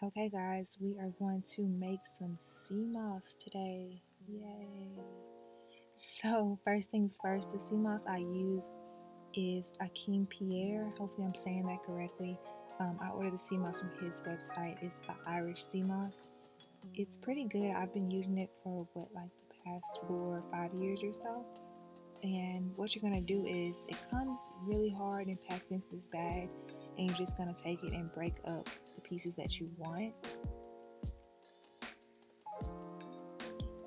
Okay guys, we are going to make some sea moss today. Yay! So first things first, the sea moss I use is Akim Pierre. Hopefully I'm saying that correctly. I ordered the sea moss from his website. It's the Irish sea moss. It's pretty good. I've been using it for like the past 4 or 5 years or so. And what you're gonna do is it comes really hard and packed into this bag, and you're just gonna take it and break up the pieces that you want.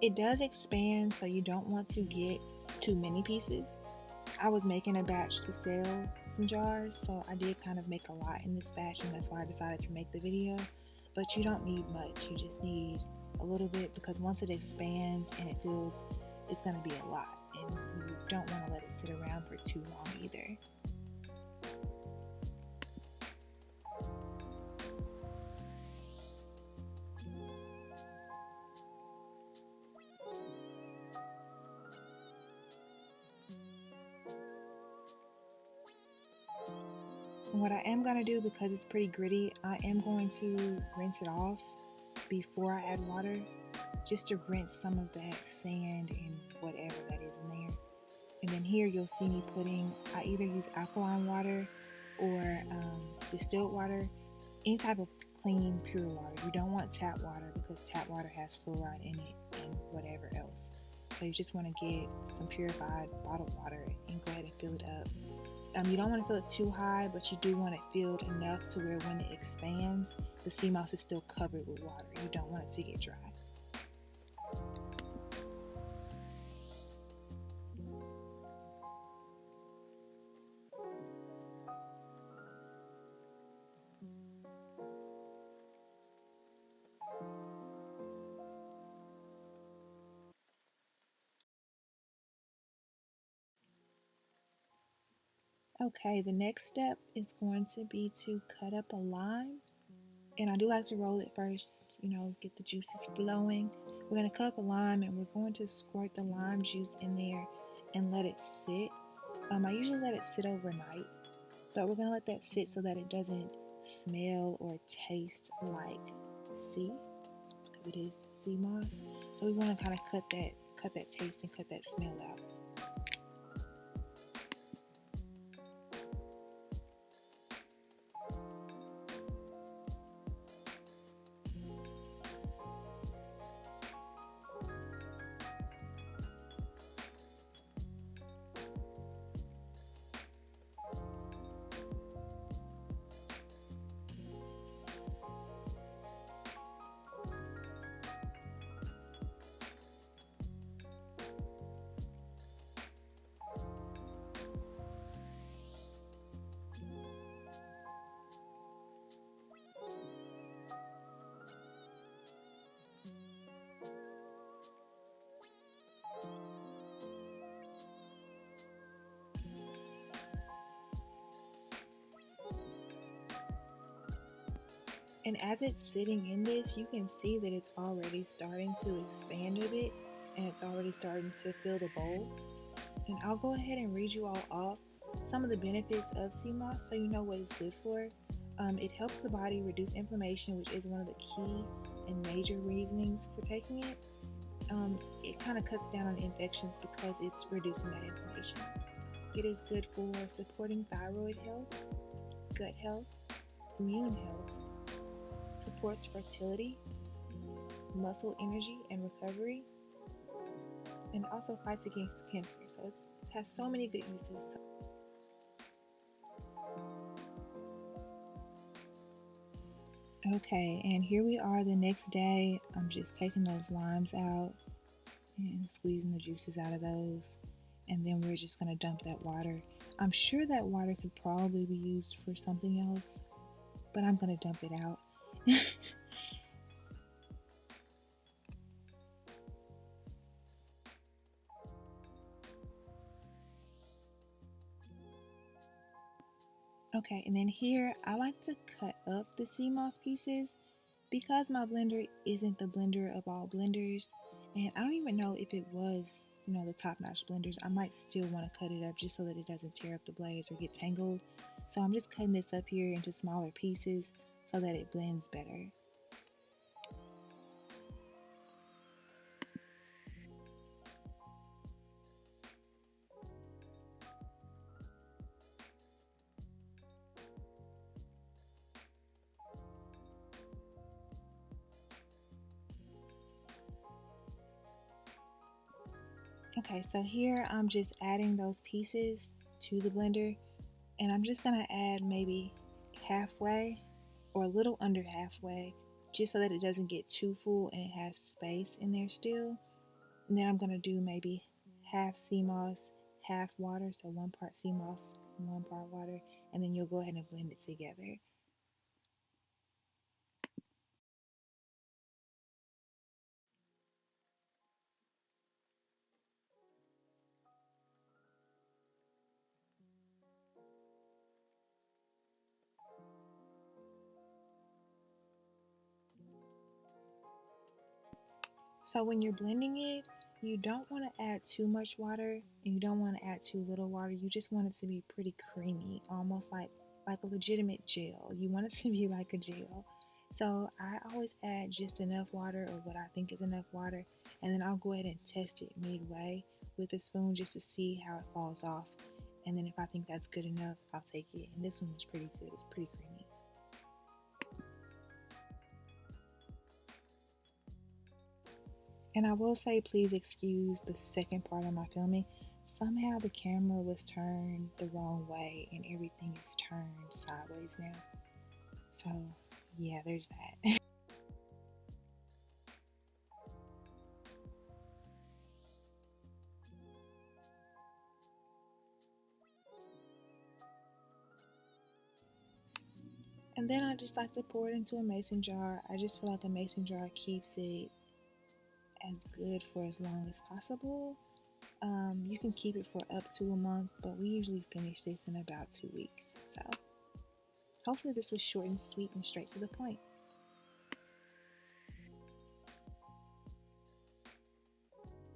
It does expand, so you don't want to get too many pieces. I was making a batch to sell some jars, so I did kind of make a lot in this batch, and that's why I decided to make the video. But you don't need much, you just need a little bit, because once it expands and it fills, it's going to be a lot, and you don't want to let it sit around for too long either. What I am going to do, because it's pretty gritty, I am going to rinse it off before I add water, just to rinse some of that sand and whatever that is in there. And then here you'll see me I either use alkaline water or distilled water, any type of clean, pure water. You don't want tap water, because tap water has fluoride in it and whatever else. So you just want to get some purified bottled water and go ahead and fill it up. You don't want to fill it too high, but you do want it filled enough to where when it expands, the sea moss is still covered with water. You don't want it to get dry. Okay, the next step is going to be to cut up a lime. And I do like to roll it first, get the juices flowing. We're going to cut up a lime, and we're going to squirt the lime juice in there and let it sit. I usually let it sit overnight, but we're going to let that sit so that it doesn't smell or taste like sea, because it is sea moss. So we want to kind of cut that taste and cut that smell out. And as it's sitting in this, you can see that it's already starting to expand a bit, and it's already starting to fill the bowl. And I'll go ahead and read you all off some of the benefits of sea moss so you know what it's good for. It helps the body reduce inflammation, which is one of the key and major reasonings for taking it. It kind of cuts down on infections because it's reducing that inflammation. It is good for supporting thyroid health, gut health, immune health, supports fertility, muscle energy and recovery, and also fights against cancer. So it has so many good uses. Okay, and here we are the next day. I'm just taking those limes out and squeezing the juices out of those, and then we're just going to dump that water. I'm sure that water could probably be used for something else, but I'm going to dump it out. Okay, and then here I like to cut up the sea moss pieces, because my blender isn't the blender of all blenders, and I don't even know if it was, the top-notch blenders. I might still want to cut it up just so that it doesn't tear up the blades or get tangled. So I'm just cutting this up here into smaller pieces so that it blends better. Okay, so here I'm just adding those pieces to the blender, and I'm just gonna add maybe halfway or a little under halfway, just so that it doesn't get too full and it has space in there still. And then I'm gonna do maybe half sea moss, half water, so 1 part sea moss, 1 part water, and then you'll go ahead and blend it together. So when you're blending it, you don't want to add too much water and you don't want to add too little water. You just want it to be pretty creamy, almost like a legitimate gel. You want it to be like a gel. So I always add just enough water or what I think is enough water, and then I'll go ahead and test it midway with a spoon just to see how it falls off. And then if I think that's good enough, I'll take it. And this one was pretty good. It's pretty creamy. And I will say, please excuse the second part of my filming. Somehow the camera was turned the wrong way and everything is turned sideways now. So, yeah, there's that. And then I just like to pour it into a mason jar. I just feel like a mason jar keeps it as good for as long as possible. You can keep it for up to a month, but we usually finish this in about 2 weeks. So, hopefully, this was short and sweet and straight to the point.